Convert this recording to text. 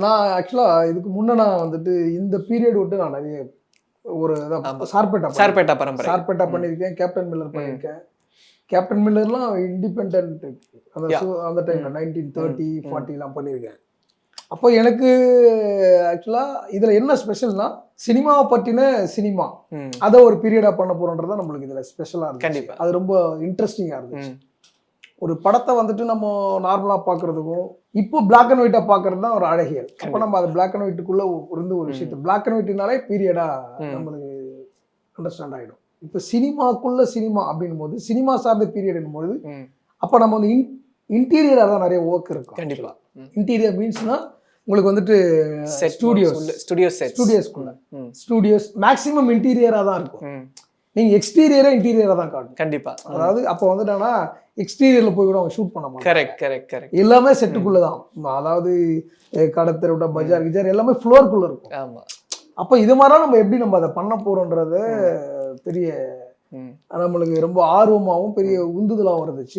நான் ஆக்சுவலா இதுக்கு முன்ன நான் வந்துட்டு இந்த பீரியட் விட்டு நான் நிறைய ஒரு சார்பேட்டா பரம்பரை. சார்பேட்டா பண்ணியிருக்கேன், கேப்டன் மில்லர் பண்ணியிருக்கேன். கேப்டன் மில்லர்லாம் இண்டிபெண்ட் அந்த டைம்ல 1930, 40 பண்ணியிருக்கேன். அப்போ எனக்கு ஆக்சுவலா இதுல என்ன ஸ்பெஷல்னா சினிமாவை பற்றின சினிமா அதை ஒரு பீரியடா பண்ண போறோன்றதா நம்மளுக்கு இதுல ஸ்பெஷலா இருக்கு. கண்டிப்பா அது ரொம்ப இன்ட்ரெஸ்டிங்கா இருந்துச்சு. ஒரு படத்தை வந்துட்டு நம்ம நார்மலா பாக்குறதுக்கும் இப்போ பிளாக் அண்ட் ஒயிட்டா பாக்குறது தான் ஒரு அழகியல். அப்ப நம்ம அது பிளாக் அண்ட் ஒயிட்டுக்குள்ள இருந்து ஒரு விஷயத்தை பிளாக் அண்ட் ஒயிட்னாலே பீரியடா நம்மளுக்கு அண்டர்ஸ்டாண்ட் ஆயிடும். இப்போ சினிமாக்குள்ள சினிமா அப்படின்னும் போது சினிமா சார்ந்த பீரியட் போது அப்ப நம்ம வந்து இன்டீரியரா தான் நிறைய ஒர்க் இருக்கும். கண்டிப்பா இன்டீரியர் மீன்ஸ்னா உங்களுக்கு வந்துட்டு ஸ்டூடியோஸ் மேக்ஸிமம் இன்டீரியரா தான் இருக்கும். நீங்க இன்டீரியரா தான் காட்டும். கண்டிப்பா. அதாவது அப்போ வந்துட்டானா எக்ஸ்டீரியர்ல போய் கூட அவங்க ஷூட் பண்ண மாட்டாங்க. கரெக்ட். எல்லாமே செட்டுக்குள்ளதான். அதாவது கடத்தெருவிட்ட பஜார் கிஜார் எல்லாமே ஃப்ளோருக்குள்ள இருக்கும். ஆமா. அப்ப இது மாதிரி நம்ம அதை பண்ண போறோம்ன்றது பெரிய நம்மளுக்கு ரொம்ப ஆர்வமாகவும் பெரிய உந்துதலாகவும் இருந்துச்சு.